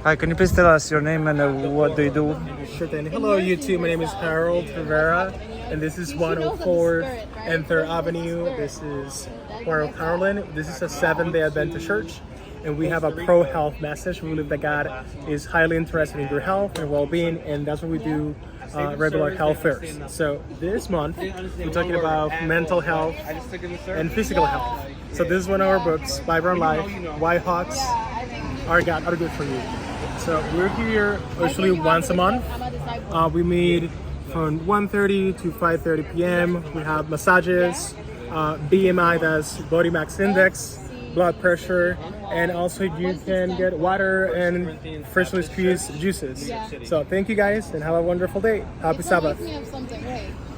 Hi, can you please tell us your name and what do you do? Sure thing. Hello, YouTube. My name is Harold Rivera, and this is 104th and 3rd Avenue. This is Port Carolyn. This is a Seventh-day Adventist church, and we have a pro-health message. We believe that God is highly interested in your health and well-being, and that's what we do. Regular health fairs. So this month we're talking about mental health and physical health. So this is one of our books, Bible and Life, Why Hawks Are Good for You. So we're here usually once a month. We meet from 1:30 to 5:30 p.m. We have massages, BMI, that's body mass index, blood pressure, and also you can get water and freshly squeezed juices. So thank you guys and have a wonderful day. Happy Sabbath.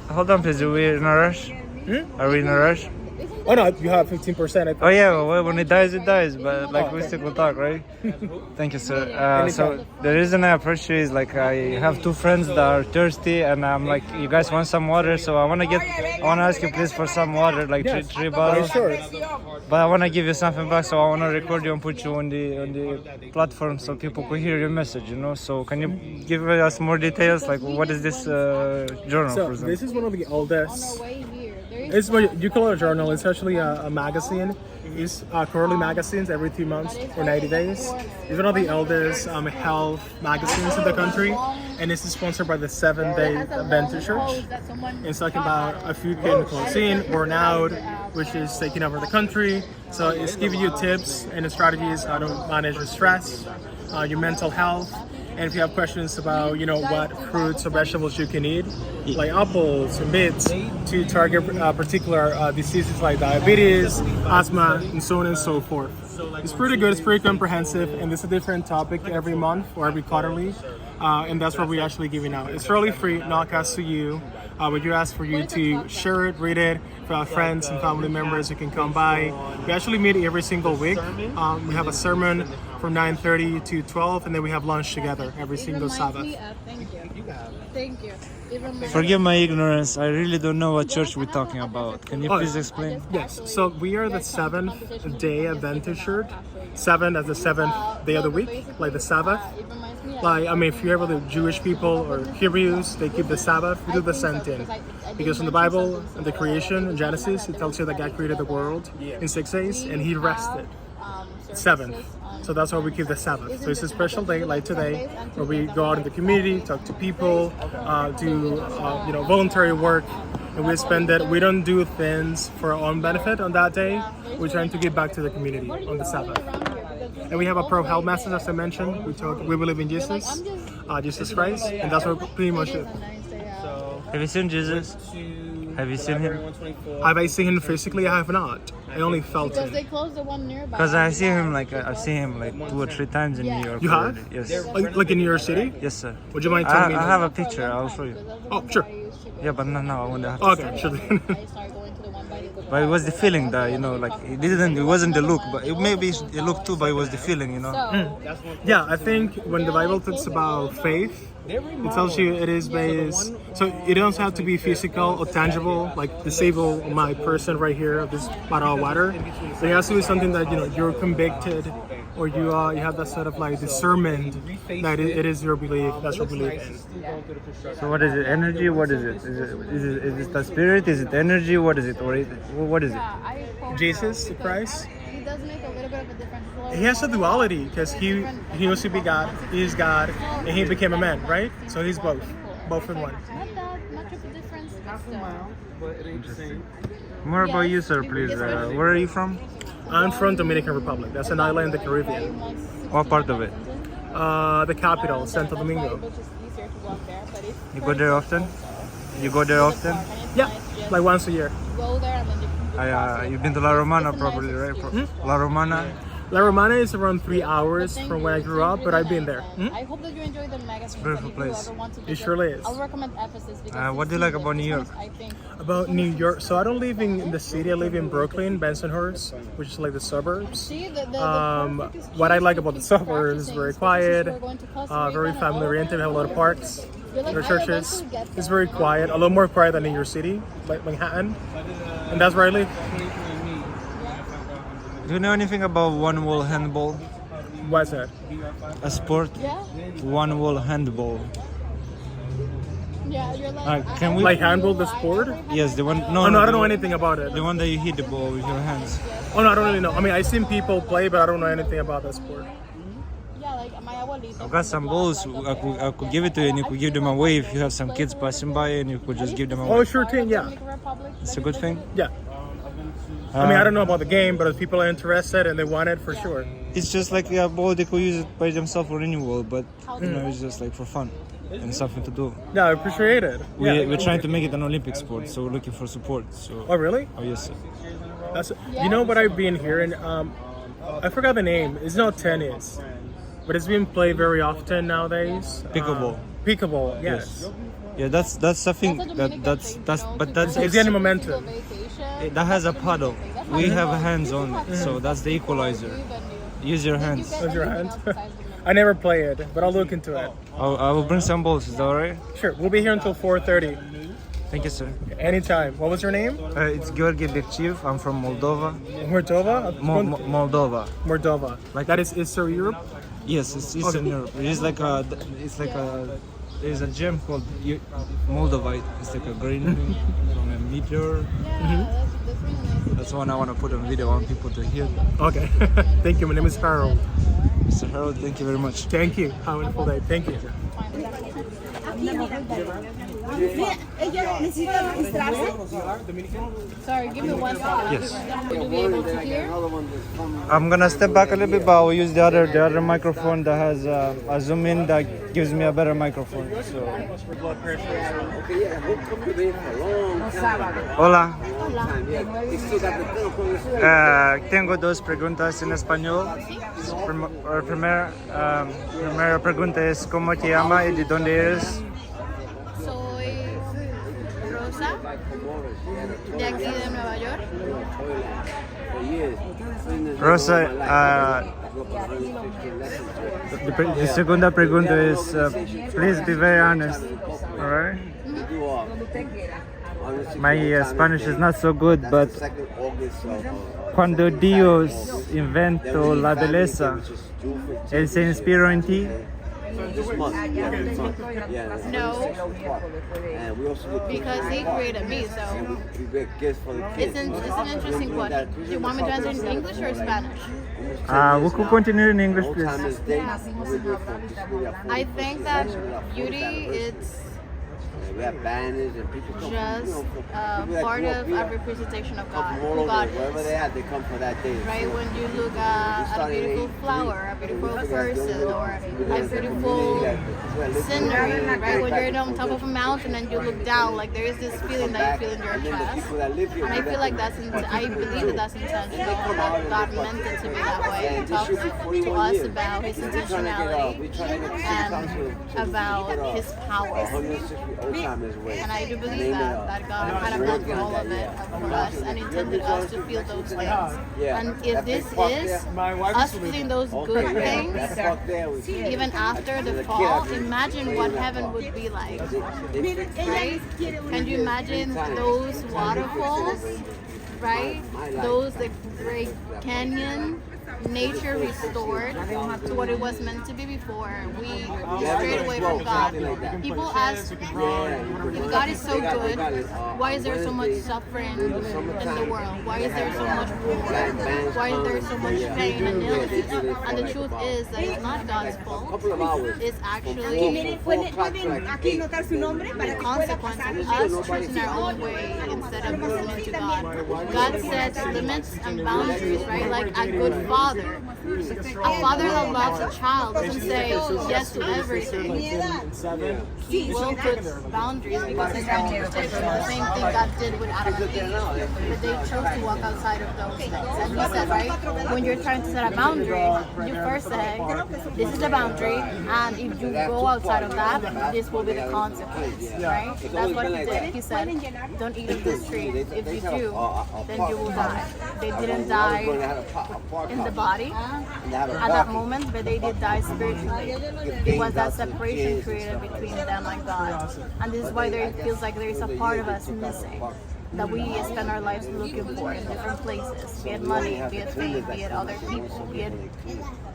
Hold on, please. Are we in a rush? Are we in a rush? Oh no, you have 15%. Oh yeah, well, when it dies, but like we still will talk, right? Thank you, sir. So the reason I approached you is like I have two friends that are thirsty, and I'm like, you guys want some water? So I want to ask you please for some water, like three bottles. Sure. But I want to give you something back, so I want to record you and put you on the platform so people could hear your message, you know. So can you give us more details, like what is this journal? So for example? this is one of the oldest. It's what you call a journal. It's actually a magazine. It's quarterly magazines every 2 months for 90 days. It's one of the eldest health magazines in the country, and it's sponsored by the Seventh-day Adventist Church. It's talking about a food in cuisine, burnout, which is taking over the country. So it's giving you tips and strategies how to manage your stress, your mental health. And if you have questions about, what fruits or vegetables you can eat, like apples and beets, to target particular diseases like diabetes, asthma, and so on and so forth. It's pretty good, it's pretty comprehensive, and it's a different topic every month or every quarterly. And that's what we're actually giving out. It's really free, not cost to you. We do ask for you to share it, read it, for our friends and family members who can come by. We actually meet every single week. We have a sermon from 9:30 to 12, and then we have lunch together every single Sabbath. Thank you. Forgive my ignorance. I really don't know what church we're talking about. Can you please explain? Yes. So we are the Seventh-day Adventist Church. 7 as the 7th day of the week, like the Sabbath. If you're able to Jewish people or Hebrews, they keep the Sabbath. We do the same thing. Because in the Bible, in the creation, in Genesis, it tells you that God created the world in 6 days and He rested. 7th. So that's why we keep the Sabbath. So it's a special day like today where we go out in the community, talk to people, do voluntary work, and we spend it. We don't do things for our own benefit on that day. We're trying to give back to the community on the Sabbath. And we have a pro-health message, as I mentioned. We believe in Jesus, Jesus Christ, and that's what pretty much it. Have you seen Jesus? Have you seen him? Have I seen him physically? I have not. I only felt Because they it. closed the one nearby. Because I've seen him like 2 or 3 times in New York. You have? already. Yes. Like in New York City? Yes, sir. Would you mind telling me? I have a picture. I'll show you. Oh, sure. Yeah, but no, I won't have to. Okay, sure. But it was the feeling that it wasn't the look, but maybe it looked too, but it was the feeling, Yeah, I think when the Bible talks about faith, it tells you it is based, so it doesn't have to be physical or tangible, like disable my person right here, this bottle of water. It has to be something that you're convicted, or you have that sort of like discernment that it is your belief, that's your belief in. So what is it? Energy? What is it? Is it the spirit? Is it energy? What is it? Or what is it? Jesus Christ, He does make a little bit of a difference. he has a duality because he used to be God, he is God, and he became a man, right? So he's both in one. Not that much of a difference, but still. More about you, sir, please. Where are you from? I'm from Dominican Republic. That's an island in the Caribbean. What part of it? The capital, Santo Domingo. You go there often? Yeah, like once a year. Go there and then you You've been to La Romana probably, right? La Romana. La Romana is around 3 hours from where I grew up, but I've been there. I hope that you enjoy the magazine. Beautiful place. It surely is. I'll recommend Ephesus because What do you like about New York? I think About New York, so I don't live in the city. I live in Brooklyn, Bensonhurst, which is like the suburbs. see the perfect is What I cheap, like about the it's suburbs is practicing, very especially quiet, since we're going to Costa Rica very and family all of oriented. We that. have a lot of parks, You're like, there are I churches. eventually get It's there. very quiet, a lot more quiet than New York City, like Manhattan, and that's where I live. Do you know anything about one wall handball? What's that? A sport, Yeah. one wall handball. Yeah, you're like. Can we- Like handball the sport? Yes, the one. Oh, no, I don't know the- anything about it. The one that you hit the ball with your hands. Oh, no, I don't really know. I mean, I've seen people play, but I don't know anything about that sport. Yeah, like my abuelita. I've got some balls. I could give it to you, and you could give them away if you have some kids passing by, and you could just give them Oh, away. sure thing, yeah. Dominican Republic. It's a good thing. Yeah. I mean, I don't know about the game, but if people are interested and they want it, for sure. It's just like a ball they could use it by themselves or any wall, but it's just like for fun and something to do. Yeah, I appreciate it. Yeah. We're trying to make it an Olympic sport, so we're looking for support. So. Oh, really? Oh yes, sir. That's. You know what I've been hearing? I forgot the name. It's not tennis, but it's being played very often nowadays. Pickleball. Pickleball, yes. Yeah, that's something that's but that's It's getting momentum. that has a paddle. We have hands on it, so that's the equalizer. Use your hands. Use your hands. I never play it, but I'll look into it. I will bring some balls. Is that alright? Sure, we'll be here until 4:30. Thank you, sir. Anytime. What was your name? It's Georgi Bekchiv. I'm from Moldova. Moldova? Moldova. Moldova. Like- That is Eastern Europe? Yes, it's Eastern Europe. There's a gem called Moldovite. It's like a green thing from a meteor. Yeah, that's really nice. That's one I want to put on video. I want people to hear. Okay. Thank you. My name is Harold. Mr. Harold, thank you very much. Thank you. Have a wonderful day. Thank you. Ellos necesitan registrarse. Sorry, give me 1 second. Yes. Will you be able to hear? I'm gonna step back a little bit, but I will use the other microphone that has a zoom in that gives me a better microphone. So. Hola. Tengo dos preguntas en español. Primera pregunta es ¿cómo te llamas y de dónde eres? Soy Rosa, de aquí de Nueva York. Rosa, the segunda pregunta es please be very honest, alright? My Spanish is not so good, but cuando Dios inventó la belleza, Él se inspiró en ti. No, because he created me, so it's an interesting question. Do you want me to answer in English or Spanish? We could continue in English, please. I think that beauty is We have banners and people come just from, part of a representation of God, who God wherever they is. are, they come for that day. Right, when you look at a beautiful flower, a beautiful person, or a beautiful scenery, right? When you're on top of a mountain and you look down, like there is this feeling that you feel in your chest. And I feel like I believe that that's intentional, that God meant it to be that way. He talks to us about His intentionality and about His power. And I do believe that God had a plan for all of it for us and intended us to feel those things. And if this is us feeling those good things, even after the fall, imagine what heaven would be like. Right? Can you imagine those waterfalls? Right? Those the Great Canyon, nature restored to what it was meant to be before we strayed away from God. People ask, if God is so good, why is there so much suffering in the world? Why is there so much war? Why is there so much pain and illness? And the truth is that it's not God's fault. It's actually the consequence of us choosing our own way instead of listening to God. God sets limits and boundaries, right? Like a good father. A father that loves a child doesn't say yes to everything. He will put boundaries because he's trying to protect them. The same thing God did with Adam and Eve. But they chose to walk outside of those things. And he said, right, when you're trying to set a boundary, you first say, this is the boundary, and if you go outside of that, this will be the consequence, right? That's what he did. He said, don't eat of this tree. If you do, then you will die. They didn't die in the body at that moment, but they did die spiritually. It was that separation created between them and God. And this is why there feels like there is a part of us missing. that we spend our lives looking for in different places, be it money, be it fame, be it other people, be it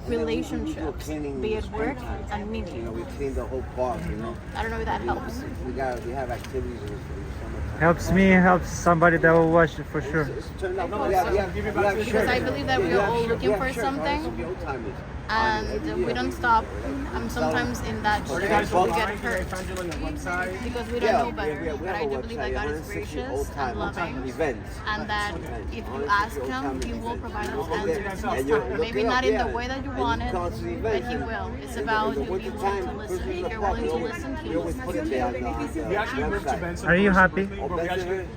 relationships, be it work and You know, meaning. we clean the whole park, you know. I don't know if that helps. We have activities in the summertime. Helps me, helps somebody that will watch it for sure. It's turned out. We have Because shirts. I believe that we are all looking for something, Old-timers. and we don't stop. Sometimes in that church we get hurt because we don't know better. But I do believe that God is gracious and loving, Events. and that if you ask Him, He will provide us answers in His time. Maybe not in the way that you want it, but He will. It's about you being willing to listen. If you're willing to listen, He will listen. We actually moved to Benson. Are you happy?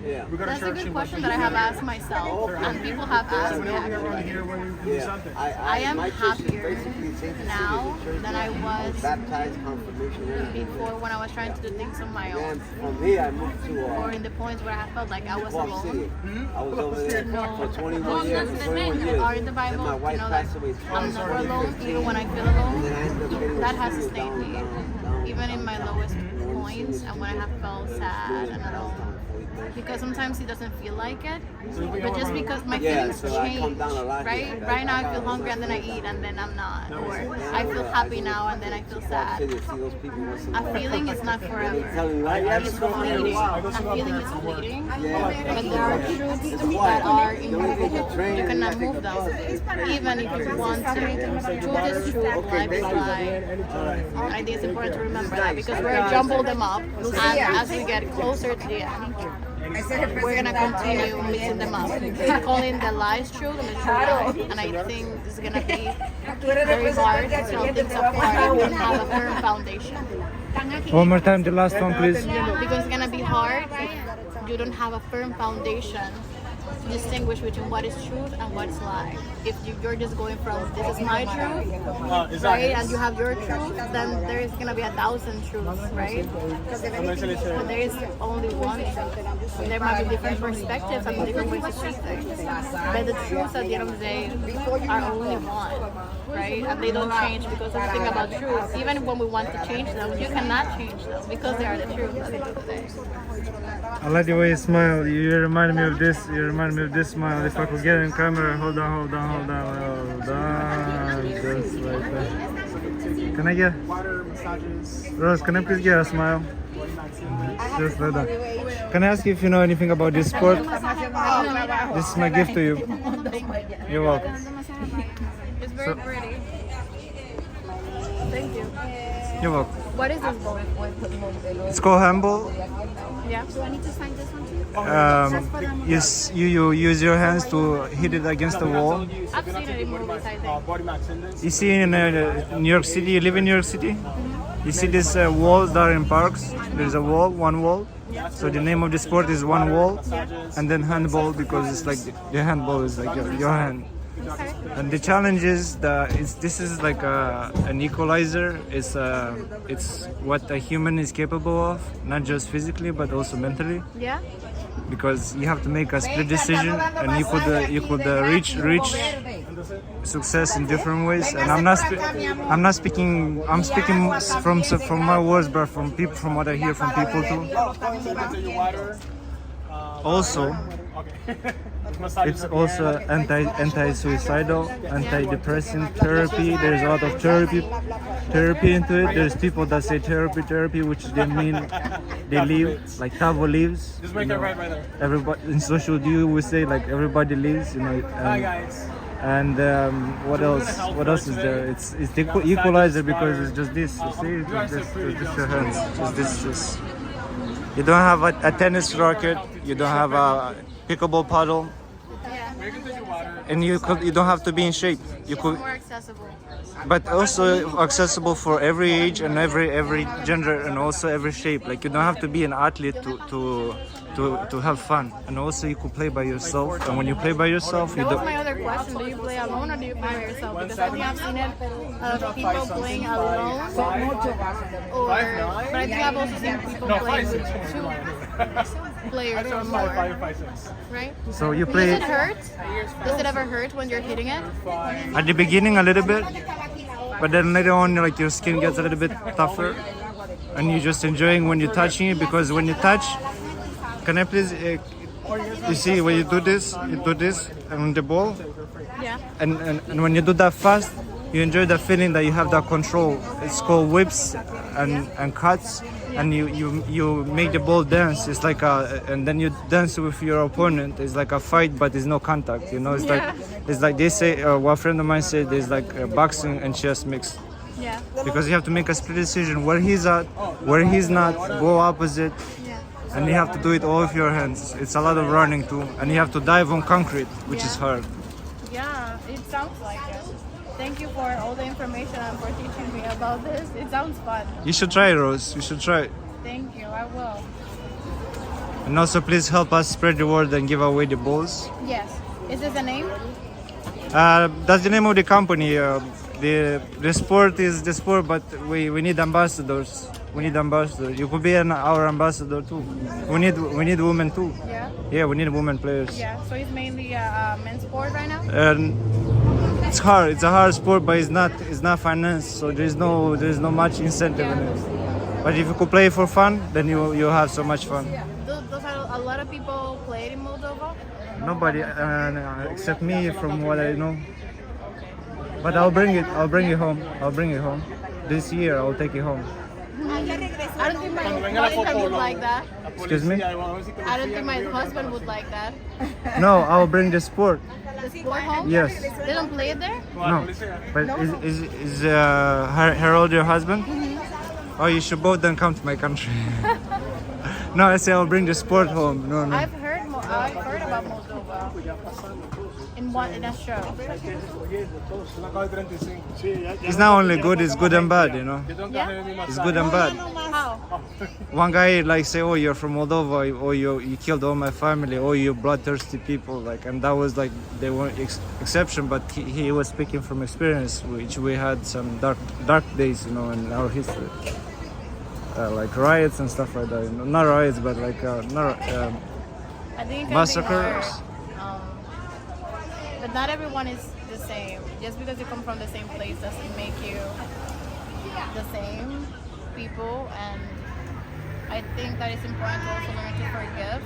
Yeah. That's a good question that I have asked myself, and people have asked me actually. Here when we do something. I am my church is happier basically St. now Cecilia Church. than I was Baptized, confirmation. before when I was trying to do things on my And own, from here I moved to or in the points where I felt like I was Park alone. City. I was over there No. for 21 years. For 21 years. Or in the Bible, And my you wife know that passed away. I'm never alone, even when I feel And alone. then I ended up getting That a has studio sustained me, down, even in my lowest points and when I have felt sad and alone. down. Because sometimes it doesn't feel like it, but just because my Yeah, feelings so I come change, down a lot right? here. Right now I feel hungry and then I eat and then I'm not, or I feel happy now and then I feel Park sad. City, see those people once in a A while. feeling is not forever. Telling you, right? It's fleeting. A feeling is fleeting, but there are truths that are in your head. You cannot move them, even if you want to. Truth is truth, life is life. And I think it's important to remember that because we're jumbled them up, and as we get closer to the end, we're gonna continue mixing them up, calling the lies true and the true lie. And I think this is gonna be very hard to tell things apart if you don't have a firm foundation. One more time, the last one, please. Because it's gonna be hard if you don't have a firm foundation to distinguish between what is truth and what is lie. If you're just going from this is my truth, right, and you have your truth, then there is gonna be 1,000 truths, right? But there is only one truth. And there might be different perspectives and different ways to see things. But the truths at the end of the day are only one, right? And they don't change because of the thing about truth. Even when we want to change them, you cannot change them because they are the truth at the end of the day. I like the way you smile. You remind me of this. You remind me of this smile. If I could get in camera, hold on. Just like that. Can I get? Water massages. Rose, can I please get a smile? Just like that. Can I ask you if you know anything about this sport? This is my gift to you. You're welcome. It's very pretty. Thank you. You're welcome. What is this ball? It's called handball. Yeah. Do I need to sign this one too? You use your hands to hit it against the wall. I've seen it in movies, I think. Body max index. You see in New York City, you live in New York City? You see these walls that are in parks? There's a wall, one wall. So the name of the sport is one wall, and then handball because it's like the handball is like your hand. And the challenge is that this is like an equalizer. It's what a human is capable of, not just physically but also mentally. Yeah? Because you have to make a split decision, and you could reach success in different ways. And I'm speaking from my words, but from what I hear from people too. Also, it's also anti-suicidal, anti-depressant therapy. There's a lot of therapy into it. There's people that say therapy, which they mean they live, like Tavo lives. Just make it right there. Everybody in social view we say like everybody lives, you know. Hi guys. And what else? What else is there? It's the equalizer because it's just this. You see, it's just your hands. It's this. You don't have a tennis racket. You don't have a pickleball paddle. And you don't have to be in shape. You It's could, more accessible. but also accessible for every age and every gender and also every shape. Like you don't have to be an athlete to have fun. And also you could play by yourself. And when you play by yourself, you That was don't. my other question. Do you play alone or do you play by yourself? Because I think I've seen it of people playing alone. But I think I've also seen people playing with two players or more. Right? So you Does play it hurt? Does it ever hurt when you're hitting it? at the beginning a little bit, but then later on, like your skin gets a little bit tougher, and you're just enjoying when you're touching it because when you touch, can I please You see, when you do this on the ball, Yeah. and when you do that fast, you enjoy the feeling that you have that control. It's called whips and cuts, and you make the ball dance. It's like and then you dance with your opponent. It's like a fight, but there's no contact. You know, it's like they say. One friend of mine said there's like boxing and chess mixed. Yeah. Because you have to make a split decision where he's at, where he's not, go opposite, Yeah. and you have to do it all with your hands. It's a lot of running too, and you have to dive on concrete, which is hard. Yeah, it sounds like it. Thank you for all the information and for teaching me about this. It sounds fun. You should try it, Rose. You should try it. Thank you, I will. And also, please help us spread the word and give away the balls. Yes. Is this the name? That's the name of the company. The sport is the sport, but we need ambassadors. We need ambassadors. You could be our ambassador too. We need women too. Yeah. Yeah, we need women players. Yeah. So it's mainly a men's sport right now? And it's hard. It's a hard sport, but it's not financed, so there's no much incentive in it. But if you could play for fun, then you have so much fun. Those are a lot of people played in Moldova? Nobody except me, from what I know. But I'll bring it home. I'll bring it home. This year I'll take it home. I don't think my husband would like that. Excuse me? I don't think my husband would like that. No, I'll bring the sport. The sport home? Yes. They don't play it there? No. But is Harold your husband? Oh, you should both then come to my country. No, I say I'll bring the sport home. No. I've heard about Moldova in a show. It's not only good, it's good and bad, you know. Yeah? It's good and bad. How? One guy like say, oh, you're from Moldova, or you killed all my family, or you bloodthirsty people, like, and that was like they were exception, but he was speaking from experience, which we had some dark days, you know, in our history, like riots and stuff like that. You know? Not riots, but like I think it can massacres. be hard. But not everyone is the same. Just because you come from the same place doesn't make you the same people. And I think that it's important to also learn to forgive.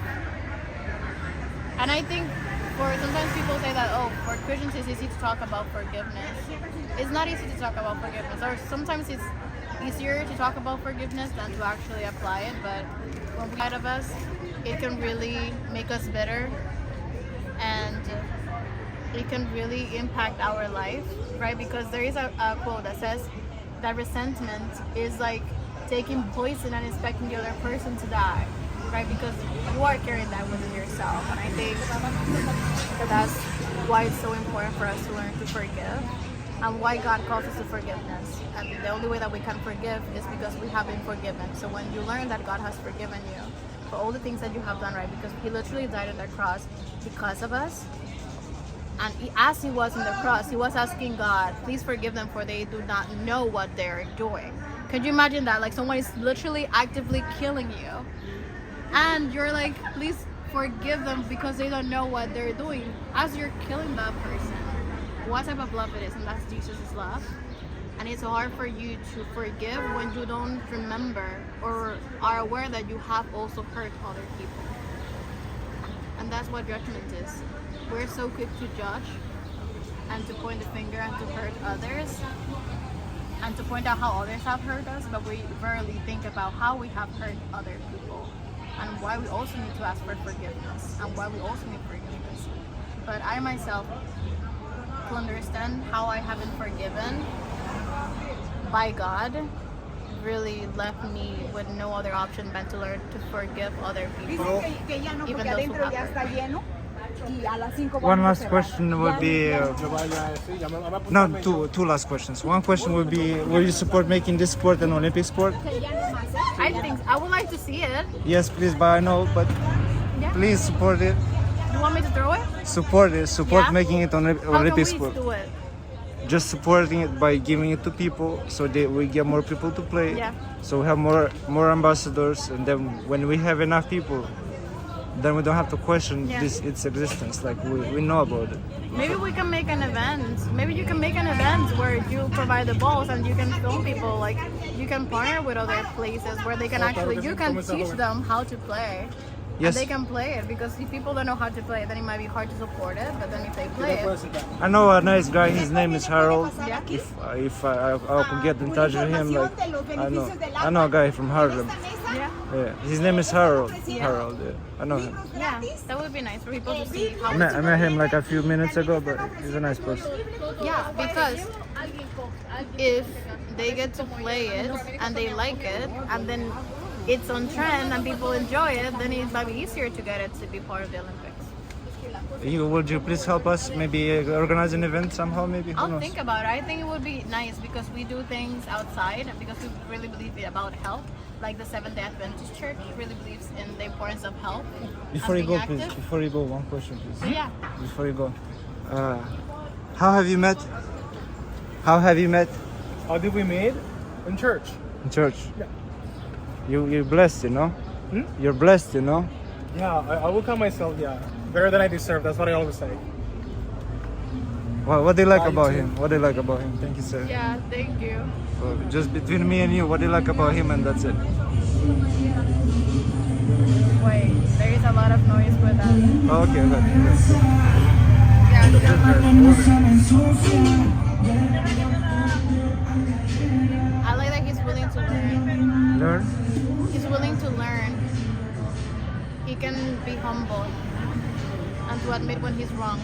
And I think sometimes people say that, oh, for Christians it's easy to talk about forgiveness. It's not easy to talk about forgiveness. Or sometimes it's easier to talk about forgiveness than to actually apply it. But when we out of us, it can really make us bitter. And it can really impact our life, right? Because there is a quote that says that resentment is like taking poison and expecting the other person to die, right? Because you are carrying that within yourself. And I think that's why it's so important for us to learn to forgive and why God calls us to forgiveness. And the only way that we can forgive is because we have been forgiven. So when you learn that God has forgiven you for all the things that you have done, right? Because He literally died on the cross because of us. And as He was on the cross, He was asking God, please forgive them for they do not know what they're doing. Could you imagine that? Like someone is literally actively killing you. And you're like, please forgive them because they don't know what they're doing. As you're killing that person, what type of love it is, and that's Jesus' love. And it's hard for you to forgive when you don't remember or are aware that you have also hurt other people. And that's what judgment is. We're so quick to judge and to point the finger and to hurt others and to point out how others have hurt us, but we rarely think about how we have hurt other people and why we also need to ask for forgiveness and why we also need forgiveness. But I myself, to understand how I have been forgiven by God, really left me with no other option than to learn to forgive other people, even those who have hurt me. One last question would be two last questions. One question would be, will you support making this sport an Olympic sport? I think I would like to see it. Yes, please, but I know, but please support it. You want me to throw it? Support Yeah? making it an How can Olympic we sport. do it? Just supporting it by giving it to people, so that we get more people to play. Yeah. So we have more ambassadors, and then when we have enough people, then we don't have to question its existence. Like we know about it. Maybe we can make an event. Maybe you can make an event where you provide the balls and you can film people. Like you can partner with other places where they can actually, you can teach them how to play. Yes. And they can play it, because if people don't know how to play it, then it might be hard to support it. But then if they play it, I know a nice guy. His name is Harold. Yeah. If I could get in touch with him, like I know a guy from Harlem. yeah, Yeah, his name is Harold. Harold. Yeah, I know him. yeah, that would be nice for people to see how. I met him like a few minutes ago, but he's a nice person. Yeah, because if they get to play it and they like it, and then it's on trend and people enjoy it, then it might be easier to get it to be part of the Olympics. Would you please help us? Maybe organize an event somehow. Maybe. Who I'll knows? think about it. I think it would be nice because we do things outside, and because we really believe about health. Like the Seventh-day Adventist Church really believes in the importance of health. Before and you go, being please. active. Before you go, one question, please. So yeah, Before you go, how have you met? How have you met? How did we meet? In church. In church. Yeah. You're blessed, you know. Hmm? You're blessed, you know. Yeah, I will call myself, better than I deserve. That's what I always say. What do you like You about too. him? What do you like about him? Thank you, sir. yeah. Thank you. Just between me and you, what do you like about him, and that's it. Wait, there is a lot of noise with that. Oh, okay, okay. I like that he's willing to learn. Learn. He's willing to learn. He can be humble and to admit when he's wrong.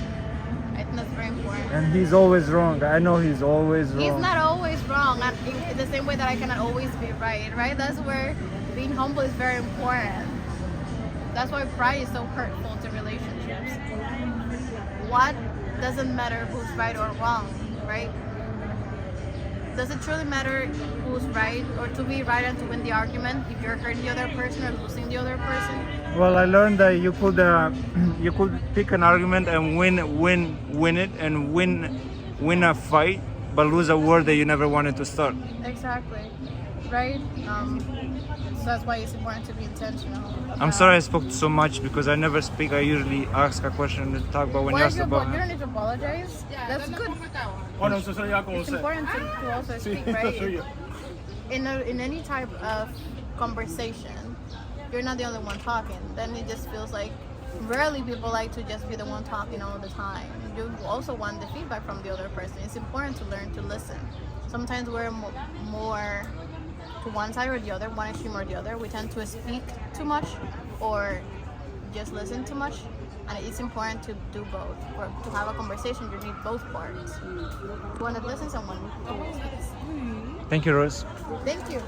I think that's very important. And he's always wrong. I know he's always wrong. He's not always wrong, and in the same way that I cannot always be right, right? That's where being humble is very important. That's why pride is so hurtful to relationships. What doesn't matter who's right or wrong, right? Does it truly matter who's right, or to be right and to win the argument if you're hurting the other person or losing the other person? Well, I learned that you could pick an argument and win it and win a fight, but lose a war that you never wanted to start. Exactly, right? So that's why it's important to be intentional. I'm sorry I spoke so much because I never speak. I usually ask a question and talk, but when you Why ask you about don't need to apologize. That's good. Oh, no, so ya como It's usted. important to also Sí, speak, right? soy yo. In any type of conversation, you're not the only one talking. Then it just feels like rarely people like to just be the one talking all the time. You also want the feedback from the other person. It's important to learn to listen. Sometimes we're more to one side or the other, one extreme or the other. We tend to speak too much or just listen too much. And it's important to do both. For to have a conversation, you need both parts. You want to listen to someone who speaks. Thank you, Rose. Thank you.